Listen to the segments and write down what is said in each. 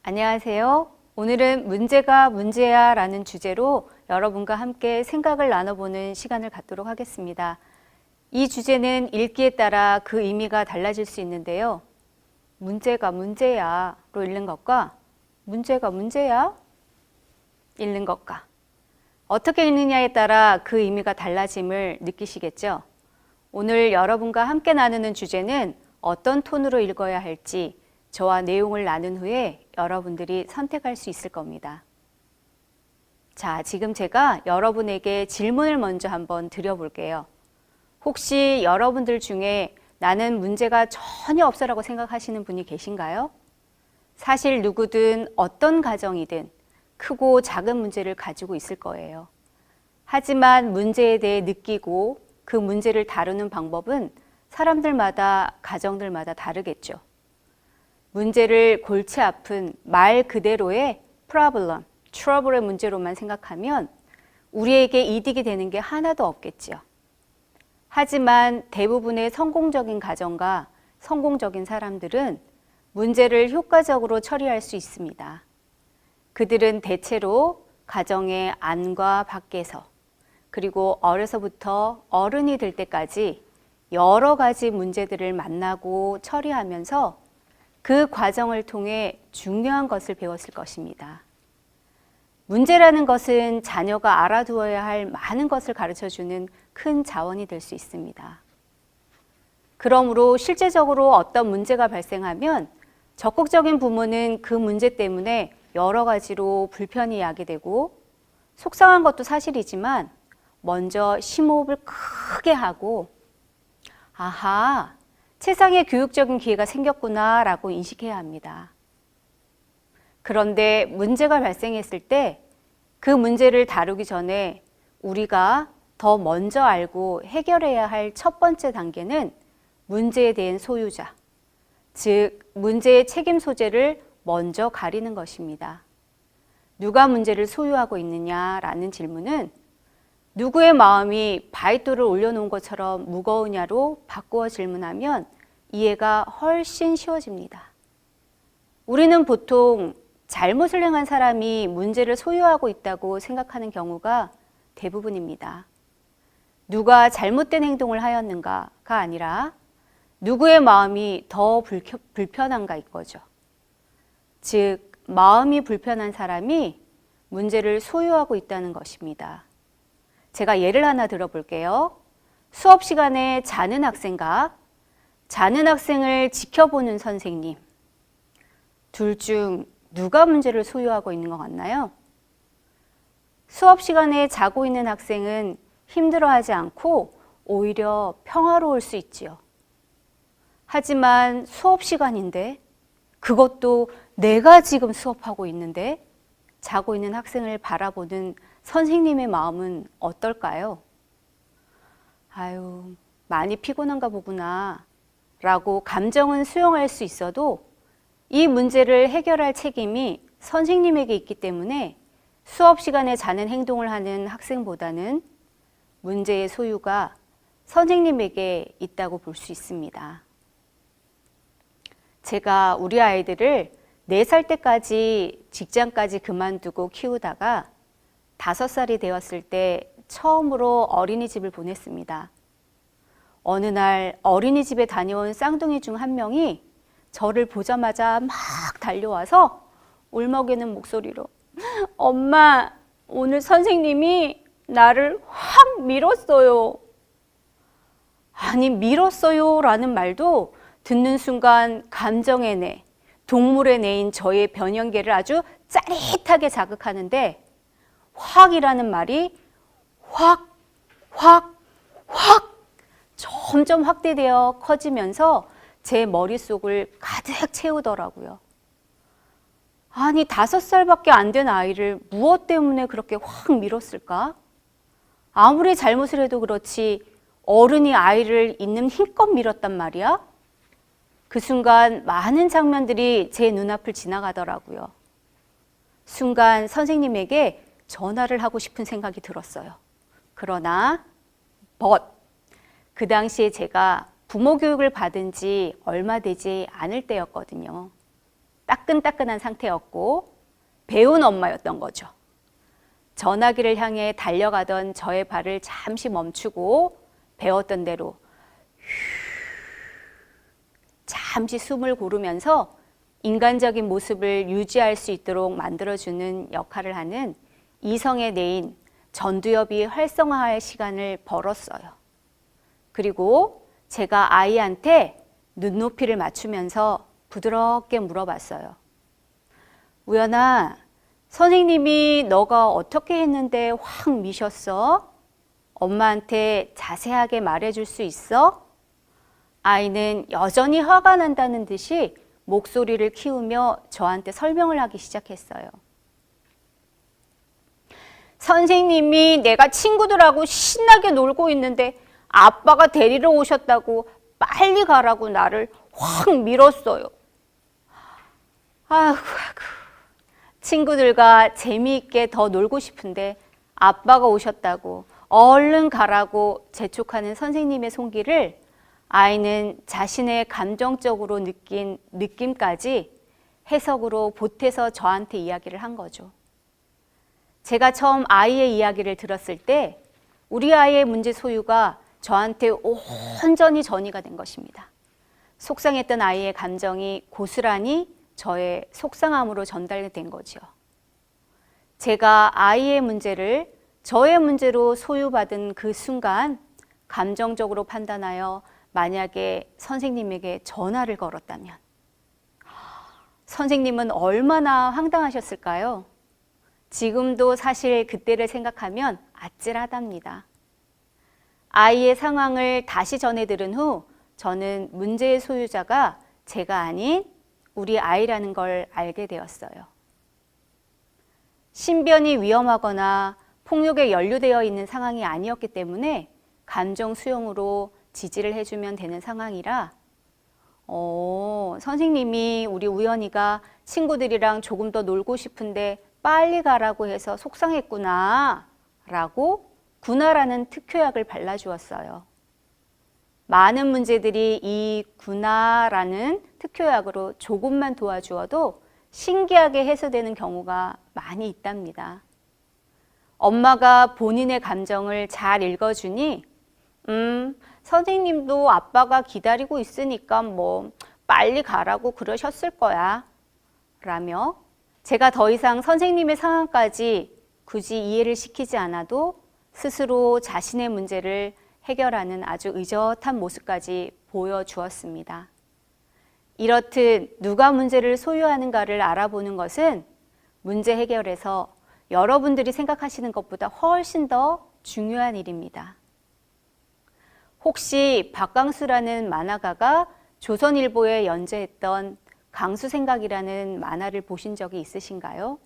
안녕하세요. 오늘은 문제가 문제야 라는 주제로 여러분과 함께 생각을 나눠보는 시간을 갖도록 하겠습니다. 이 주제는 읽기에 따라 그 의미가 달라질 수 있는데요. 문제가 문제야 로 읽는 것과 문제가 문제야 읽는 것과 어떻게 읽느냐에 따라 그 의미가 달라짐을 느끼시겠죠? 오늘 여러분과 함께 나누는 주제는 어떤 톤으로 읽어야 할지 저와 내용을 나눈 후에 여러분들이 선택할 수 있을 겁니다. 자, 지금 제가 여러분에게 질문을 먼저 한번 드려볼게요. 혹시 여러분들 중에 나는 문제가 전혀 없어라고 생각하시는 분이 계신가요? 사실 누구든 어떤 가정이든 크고 작은 문제를 가지고 있을 거예요. 하지만 문제에 대해 느끼고 그 문제를 다루는 방법은 사람들마다, 가정들마다 다르겠죠. 문제를 골치 아픈 말 그대로의 problem, trouble의 문제로만 생각하면 우리에게 이득이 되는 게 하나도 없겠지요. 하지만 대부분의 성공적인 가정과 성공적인 사람들은 문제를 효과적으로 처리할 수 있습니다. 그들은 대체로 가정의 안과 밖에서 그리고 어려서부터 어른이 될 때까지 여러 가지 문제들을 만나고 처리하면서 그 과정을 통해 중요한 것을 배웠을 것입니다. 문제라는 것은 자녀가 알아두어야 할 많은 것을 가르쳐주는 큰 자원이 될 수 있습니다. 그러므로 실제적으로 어떤 문제가 발생하면 적극적인 부모는 그 문제 때문에 여러 가지로 불편이 야기되고 속상한 것도 사실이지만 먼저 심호흡을 크게 하고 아하, 세상에 교육적인 기회가 생겼구나 라고 인식해야 합니다. 그런데 문제가 발생했을 때 그 문제를 다루기 전에 우리가 더 먼저 알고 해결해야 할 첫 번째 단계는 문제에 대한 소유자, 즉 문제의 책임 소재를 먼저 가리는 것입니다. 누가 문제를 소유하고 있느냐라는 질문은 누구의 마음이 바위돌을 올려놓은 것처럼 무거우냐로 바꾸어 질문하면 이해가 훨씬 쉬워집니다. 우리는 보통 잘못을 행한 사람이 문제를 소유하고 있다고 생각하는 경우가 대부분입니다. 누가 잘못된 행동을 하였는가가 아니라 누구의 마음이 더 불편한가 이거죠. 즉, 마음이 불편한 사람이 문제를 소유하고 있다는 것입니다. 제가 예를 하나 들어볼게요. 수업 시간에 자는 학생과 자는 학생을 지켜보는 선생님. 둘 중 누가 문제를 소유하고 있는 것 같나요? 수업 시간에 자고 있는 학생은 힘들어하지 않고 오히려 평화로울 수 있지요. 하지만 수업 시간인데 그것도 내가 지금 수업하고 있는데 자고 있는 학생을 바라보는 선생님의 마음은 어떨까요? 아유, 많이 피곤한가 보구나 라고 감정은 수용할 수 있어도 이 문제를 해결할 책임이 선생님에게 있기 때문에 수업 시간에 자는 행동을 하는 학생보다는 문제의 소유가 선생님에게 있다고 볼 수 있습니다. 제가 우리 아이들을 4살 때까지 직장까지 그만두고 키우다가 5살이 되었을 때 처음으로 어린이집을 보냈습니다. 어느 날 어린이집에 다녀온 쌍둥이 중 한 명이 저를 보자마자 막 달려와서 울먹이는 목소리로 엄마, 오늘 선생님이 나를 확 밀었어요. 아니, 밀었어요 라는 말도 듣는 순간 감정의 내, 동물의 뇌인 저의 변형계를 아주 짜릿하게 자극하는데 확이라는 말이 확 점점 확대되어 커지면서 제 머릿속을 가득 채우더라고요. 아니, 5살밖에 안 된 아이를 무엇 때문에 그렇게 확 밀었을까? 아무리 잘못을 해도 그렇지 어른이 아이를 있는 힘껏 밀었단 말이야? 그 순간 많은 장면들이 제 눈앞을 지나가더라고요. 순간 선생님에게 전화를 하고 싶은 생각이 들었어요. 그러나 그 당시에 제가 부모 교육을 받은 지 얼마 되지 않을 때였거든요. 따끈따끈한 상태였고 배운 엄마였던 거죠. 전화기를 향해 달려가던 저의 발을 잠시 멈추고 배웠던 대로 잠시 숨을 고르면서 인간적인 모습을 유지할 수 있도록 만들어주는 역할을 하는 이성의 뇌인 전두엽이 활성화할 시간을 벌었어요. 그리고 제가 아이한테 눈높이를 맞추면서 부드럽게 물어봤어요. 우연아, 선생님이 너가 어떻게 했는데 확 미셨어? 엄마한테 자세하게 말해줄 수 있어? 아이는 여전히 화가 난다는 듯이 목소리를 키우며 저한테 설명을 하기 시작했어요. 선생님이 내가 친구들하고 신나게 놀고 있는데 아빠가 데리러 오셨다고 빨리 가라고 나를 확 밀었어요. 아이고. 친구들과 재미있게 더 놀고 싶은데 아빠가 오셨다고 얼른 가라고 재촉하는 선생님의 손길을 아이는 자신의 감정적으로 느낀 느낌까지 해석으로 보태서 저한테 이야기를 한 거죠. 제가 처음 아이의 이야기를 들었을 때 우리 아이의 문제 소유가 저한테 온전히 전이가 된 것입니다. 속상했던 아이의 감정이 고스란히 저의 속상함으로 전달된 거죠. 제가 아이의 문제를 저의 문제로 소유받은 그 순간 감정적으로 판단하여 만약에 선생님에게 전화를 걸었다면 선생님은 얼마나 황당하셨을까요? 지금도 사실 그때를 생각하면 아찔하답니다. 아이의 상황을 다시 전해 들은 후 저는 문제의 소유자가 제가 아닌 우리 아이라는 걸 알게 되었어요. 신변이 위험하거나 폭력에 연루되어 있는 상황이 아니었기 때문에 감정 수용으로 지지를 해주면 되는 상황이라 선생님이 우리 우연이가 친구들이랑 조금 더 놀고 싶은데 빨리 가라고 해서 속상했구나 라고 구나라는 특효약을 발라주었어요. 많은 문제들이 이 구나라는 특효약으로 조금만 도와주어도 신기하게 해소되는 경우가 많이 있답니다. 엄마가 본인의 감정을 잘 읽어주니 선생님도 아빠가 기다리고 있으니까 뭐 빨리 가라고 그러셨을 거야 라며 제가 더 이상 선생님의 상황까지 굳이 이해를 시키지 않아도 스스로 자신의 문제를 해결하는 아주 의젓한 모습까지 보여주었습니다. 이렇듯 누가 문제를 소유하는가를 알아보는 것은 문제 해결에서 여러분들이 생각하시는 것보다 훨씬 더 중요한 일입니다. 혹시 박강수라는 만화가가 조선일보에 연재했던 강수생각이라는 만화를 보신 적이 있으신가요?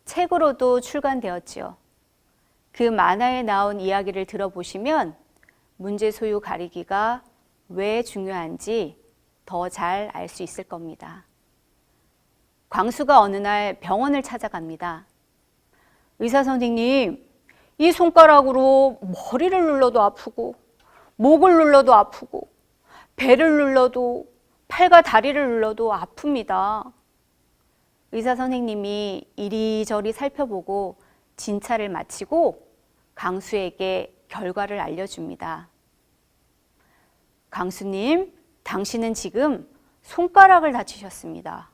책으로도 출간되었지요. 그 만화에 나온 이야기를 들어보시면 문제 소유 가리기가 왜 중요한지 더 잘 알 수 있을 겁니다. 광수가 어느 날 병원을 찾아갑니다. 의사 선생님, 이 손가락으로 머리를 눌러도 아프고 목을 눌러도 아프고 배를 눌러도 팔과 다리를 눌러도 아픕니다. 의사 선생님이 이리저리 살펴보고 진찰을 마치고 강수에게 결과를 알려줍니다. 강수님, 당신은 지금 손가락을 다치셨습니다.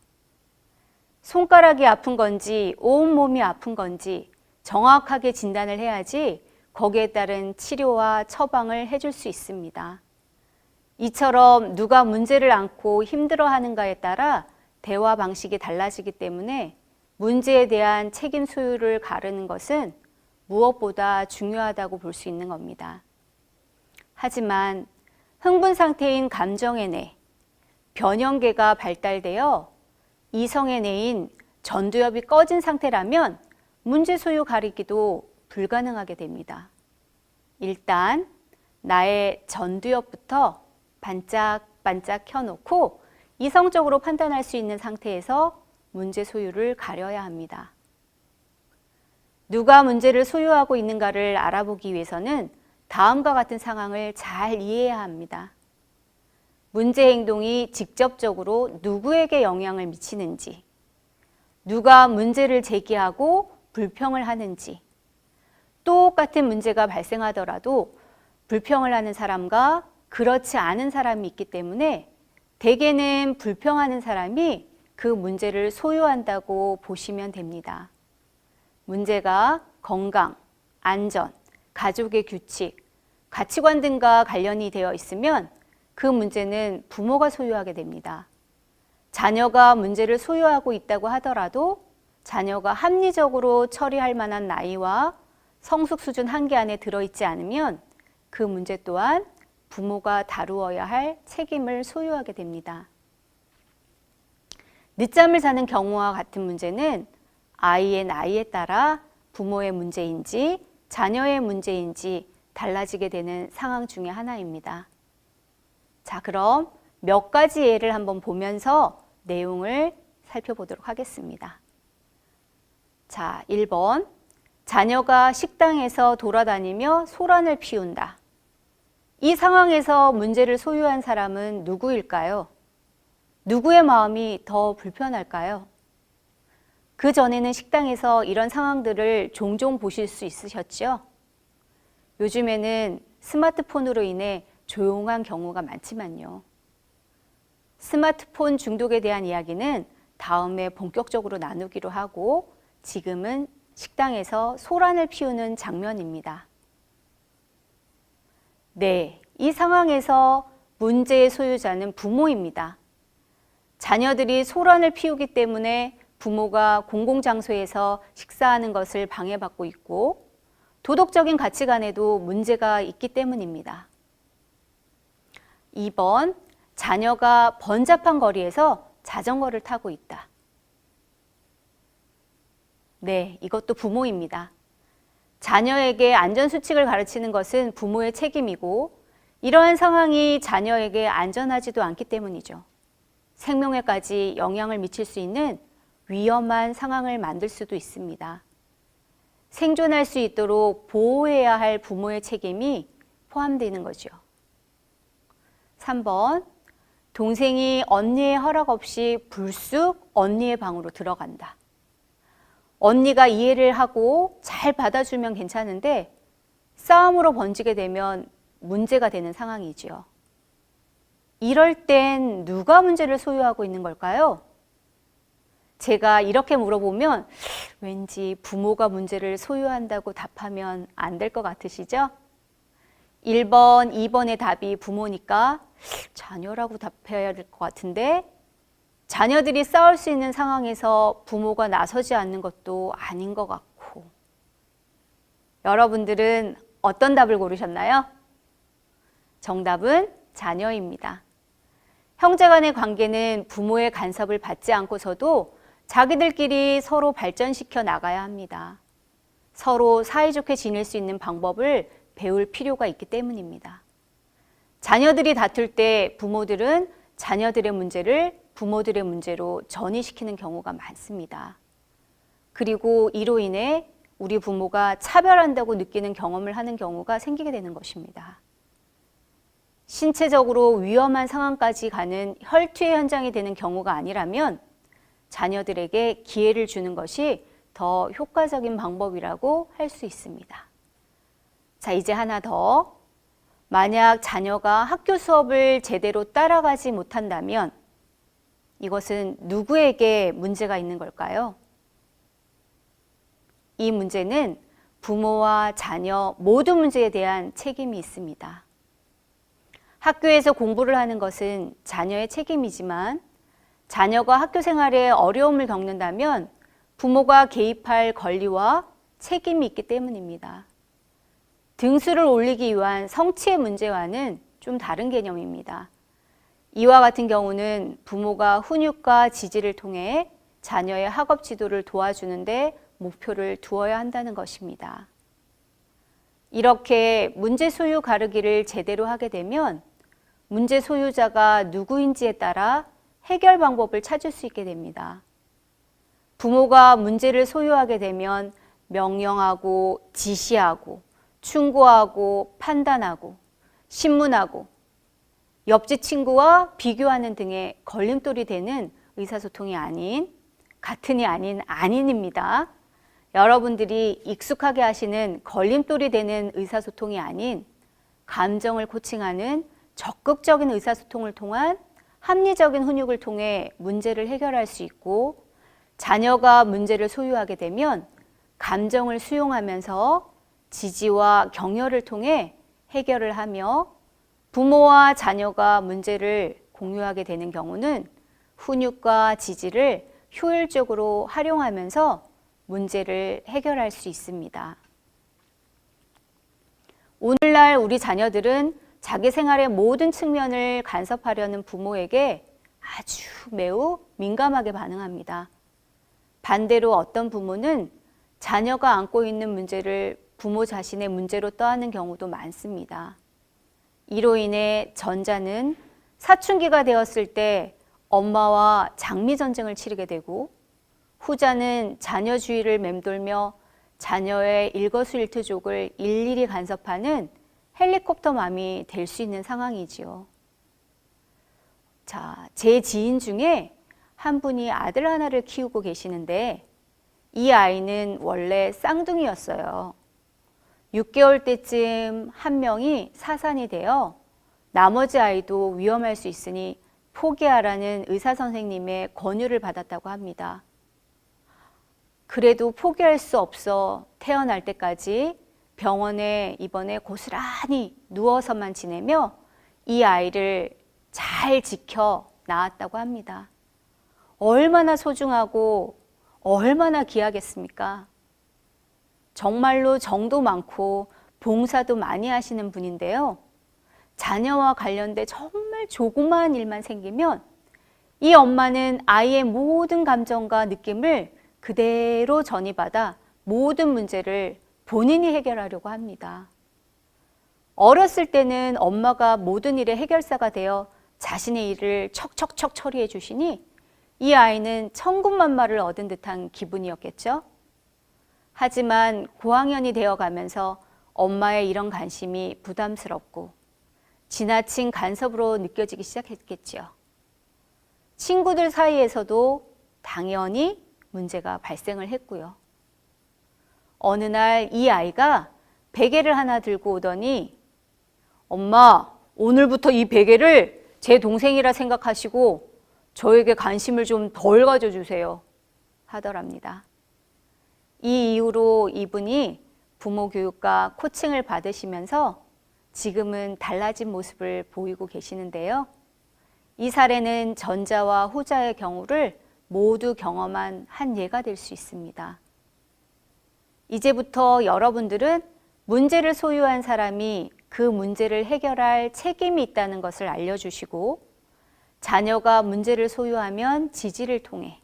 손가락이 아픈 건지 온몸이 아픈 건지 정확하게 진단을 해야지 거기에 따른 치료와 처방을 해줄 수 있습니다. 이처럼 누가 문제를 안고 힘들어하는가에 따라 대화 방식이 달라지기 때문에 문제에 대한 책임 소유를 가르는 것은 무엇보다 중요하다고 볼 수 있는 겁니다. 하지만 흥분 상태인 감정의 뇌, 변형계가 발달되어 이성의 뇌인 전두엽이 꺼진 상태라면 문제 소유 가리기도 불가능하게 됩니다. 일단 나의 전두엽부터 반짝반짝 켜놓고 이성적으로 판단할 수 있는 상태에서 문제 소유를 가려야 합니다. 누가 문제를 소유하고 있는가를 알아보기 위해서는 다음과 같은 상황을 잘 이해해야 합니다. 문제 행동이 직접적으로 누구에게 영향을 미치는지, 누가 문제를 제기하고 불평을 하는지, 똑같은 문제가 발생하더라도 불평을 하는 사람과 그렇지 않은 사람이 있기 때문에 대개는 불평하는 사람이 그 문제를 소유한다고 보시면 됩니다. 문제가 건강, 안전, 가족의 규칙, 가치관 등과 관련이 되어 있으면 그 문제는 부모가 소유하게 됩니다. 자녀가 문제를 소유하고 있다고 하더라도 자녀가 합리적으로 처리할 만한 나이와 성숙 수준 한계 안에 들어있지 않으면 그 문제 또한 부모가 다루어야 할 책임을 소유하게 됩니다. 늦잠을 자는 경우와 같은 문제는 아이의 나이에 따라 부모의 문제인지 자녀의 문제인지 달라지게 되는 상황 중에 하나입니다. 자, 그럼 몇 가지 예를 한번 보면서 내용을 살펴보도록 하겠습니다. 자, 1번. 자녀가 식당에서 돌아다니며 소란을 피운다. 이 상황에서 문제를 소유한 사람은 누구일까요? 누구의 마음이 더 불편할까요? 그 전에는 식당에서 이런 상황들을 종종 보실 수 있으셨죠? 요즘에는 스마트폰으로 인해 조용한 경우가 많지만요. 스마트폰 중독에 대한 이야기는 다음에 본격적으로 나누기로 하고 지금은 식당에서 소란을 피우는 장면입니다. 네, 이 상황에서 문제의 소유자는 부모입니다. 자녀들이 소란을 피우기 때문에 부모가 공공장소에서 식사하는 것을 방해받고 있고 도덕적인 가치관에도 문제가 있기 때문입니다. 2번, 자녀가 번잡한 거리에서 자전거를 타고 있다. 네, 이것도 부모입니다. 자녀에게 안전수칙을 가르치는 것은 부모의 책임이고 이러한 상황이 자녀에게 안전하지도 않기 때문이죠. 생명에까지 영향을 미칠 수 있는 위험한 상황을 만들 수도 있습니다. 생존할 수 있도록 보호해야 할 부모의 책임이 포함되는 거죠. 3번, 동생이 언니의 허락 없이 불쑥 언니의 방으로 들어간다. 언니가 이해를 하고 잘 받아주면 괜찮은데 싸움으로 번지게 되면 문제가 되는 상황이지요. 이럴 땐 누가 문제를 소유하고 있는 걸까요? 제가 이렇게 물어보면 왠지 부모가 문제를 소유한다고 답하면 안 될 것 같으시죠? 1번, 2번의 답이 부모니까 자녀라고 답해야 될 것 같은데 자녀들이 싸울 수 있는 상황에서 부모가 나서지 않는 것도 아닌 것 같고 여러분들은 어떤 답을 고르셨나요? 정답은 자녀입니다. 형제 간의 관계는 부모의 간섭을 받지 않고서도 자기들끼리 서로 발전시켜 나가야 합니다. 서로 사이좋게 지낼 수 있는 방법을 배울 필요가 있기 때문입니다. 자녀들이 다툴 때 부모들은 자녀들의 문제를 부모들의 문제로 전이시키는 경우가 많습니다. 그리고 이로 인해 우리 부모가 차별한다고 느끼는 경험을 하는 경우가 생기게 되는 것입니다. 신체적으로 위험한 상황까지 가는 혈투의 현장이 되는 경우가 아니라면 자녀들에게 기회를 주는 것이 더 효과적인 방법이라고 할 수 있습니다. 자, 이제 하나 더. 만약 자녀가 학교 수업을 제대로 따라가지 못한다면 이것은 누구에게 문제가 있는 걸까요? 이 문제는 부모와 자녀 모두 문제에 대한 책임이 있습니다. 학교에서 공부를 하는 것은 자녀의 책임이지만 자녀가 학교 생활에 어려움을 겪는다면 부모가 개입할 권리와 책임이 있기 때문입니다. 등수를 올리기 위한 성취의 문제와는 좀 다른 개념입니다. 이와 같은 경우는 부모가 훈육과 지지를 통해 자녀의 학업 지도를 도와주는데 목표를 두어야 한다는 것입니다. 이렇게 문제 소유 가르기를 제대로 하게 되면 문제 소유자가 누구인지에 따라 해결 방법을 찾을 수 있게 됩니다. 부모가 문제를 소유하게 되면 명령하고 지시하고 충고하고 판단하고 신문하고 옆집 친구와 비교하는 등의 걸림돌이 되는 의사소통이 아닌, 같은이 아닌 아닌입니다. 여러분들이 익숙하게 하시는 걸림돌이 되는 의사소통이 아닌 감정을 코칭하는 적극적인 의사소통을 통한 합리적인 훈육을 통해 문제를 해결할 수 있고, 자녀가 문제를 소유하게 되면 감정을 수용하면서 지지와 격려를 통해 해결을 하며, 부모와 자녀가 문제를 공유하게 되는 경우는 훈육과 지지를 효율적으로 활용하면서 문제를 해결할 수 있습니다. 오늘날 우리 자녀들은 자기 생활의 모든 측면을 간섭하려는 부모에게 아주 매우 민감하게 반응합니다. 반대로 어떤 부모는 자녀가 안고 있는 문제를 부모 자신의 문제로 떠안는 경우도 많습니다. 이로 인해 전자는 사춘기가 되었을 때 엄마와 장미 전쟁을 치르게 되고, 후자는 자녀 주위를 맴돌며 자녀의 일거수일투족을 일일이 간섭하는 헬리콥터맘이 될 수 있는 상황이지요. 자, 제 지인 중에 한 분이 아들 하나를 키우고 계시는데, 이 아이는 원래 쌍둥이였어요. 6개월 때쯤 한 명이 사산이 되어 나머지 아이도 위험할 수 있으니 포기하라는 의사 선생님의 권유를 받았다고 합니다. 그래도 포기할 수 없어 태어날 때까지 병원에 입원해 고스란히 누워서만 지내며 이 아이를 잘 지켜 낳았다고 합니다. 얼마나 소중하고 얼마나 귀하겠습니까? 정말로 정도 많고 봉사도 많이 하시는 분인데요. 자녀와 관련된 정말 조그마한 일만 생기면 이 엄마는 아이의 모든 감정과 느낌을 그대로 전이받아 모든 문제를 본인이 해결하려고 합니다. 어렸을 때는 엄마가 모든 일의 해결사가 되어 자신의 일을 척척척 처리해 주시니 이 아이는 천군만마를 얻은 듯한 기분이었겠죠. 하지만 고학년이 되어가면서 엄마의 이런 관심이 부담스럽고 지나친 간섭으로 느껴지기 시작했겠지요. 친구들 사이에서도 당연히 문제가 발생을 했고요. 어느 날 이 아이가 베개를 하나 들고 오더니, 엄마, 오늘부터 이 베개를 제 동생이라 생각하시고 저에게 관심을 좀 덜 가져주세요 하더랍니다. 이 이후로 이분이 부모 교육과 코칭을 받으시면서 지금은 달라진 모습을 보이고 계시는데요. 이 사례는 전자와 후자의 경우를 모두 경험한 한 예가 될 수 있습니다. 이제부터 여러분들은 문제를 소유한 사람이 그 문제를 해결할 책임이 있다는 것을 알려주시고, 자녀가 문제를 소유하면 지지를 통해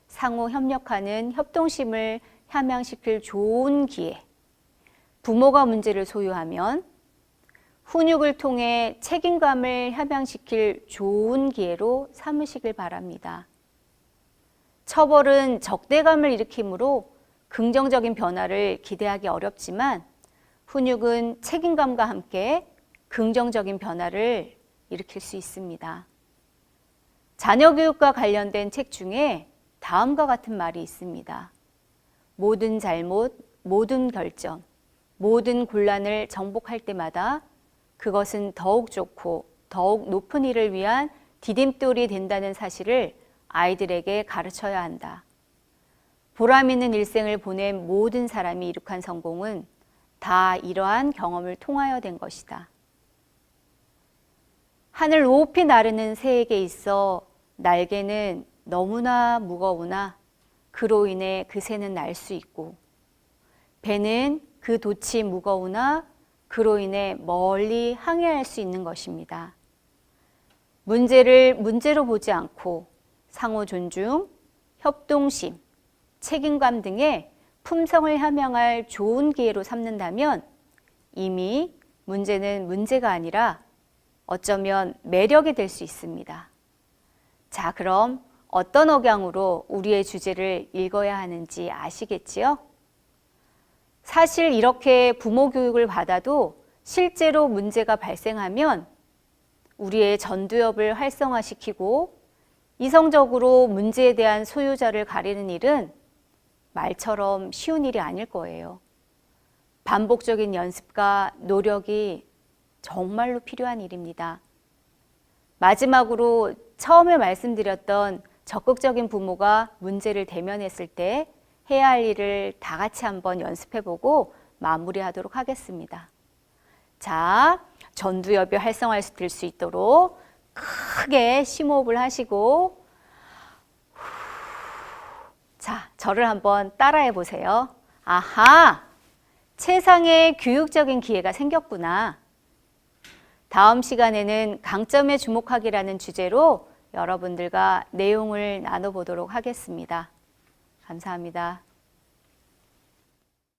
상호 협력하는 협동심을 함양시킬 좋은 기회, 부모가 문제를 소유하면 훈육을 통해 책임감을 함양시킬 좋은 기회로 삼으시길 바랍니다. 처벌은 적대감을 일으키므로 긍정적인 변화를 기대하기 어렵지만, 훈육은 책임감과 함께 긍정적인 변화를 일으킬 수 있습니다. 자녀 교육과 관련된 책 중에 다음과 같은 말이 있습니다. 모든 잘못, 모든 결정, 모든 곤란을 정복할 때마다 그것은 더욱 좋고 더욱 높은 일을 위한 디딤돌이 된다는 사실을 아이들에게 가르쳐야 한다. 보람 있는 일생을 보낸 모든 사람이 이룩한 성공은 다 이러한 경험을 통하여 된 것이다. 하늘 높이 나르는 새에게 있어 날개는 너무나 무거우나 그로 인해 그 새는 날 수 있고, 배는 그 돛이 무거우나 그로 인해 멀리 항해할 수 있는 것입니다. 문제를 문제로 보지 않고 상호 존중, 협동심, 책임감 등의 품성을 함양할 좋은 기회로 삼는다면 이미 문제는 문제가 아니라 어쩌면 매력이 될 수 있습니다. 자, 그럼 어떤 억양으로 우리의 주제를 읽어야 하는지 아시겠지요? 사실 이렇게 부모 교육을 받아도 실제로 문제가 발생하면 우리의 전두엽을 활성화시키고 이성적으로 문제에 대한 소유자를 가리는 일은 말처럼 쉬운 일이 아닐 거예요. 반복적인 연습과 노력이 정말로 필요한 일입니다. 마지막으로 처음에 말씀드렸던 적극적인 부모가 문제를 대면했을 때 해야 할 일을 다 같이 한번 연습해보고 마무리하도록 하겠습니다. 자, 전두엽이 활성화될 수 있도록 크게 심호흡을 하시고 자, 저를 한번 따라해 보세요. 아하, 최상의 교육적인 기회가 생겼구나. 다음 시간에는 강점에 주목하기라는 주제로 여러분들과 내용을 나눠보도록 하겠습니다. 감사합니다.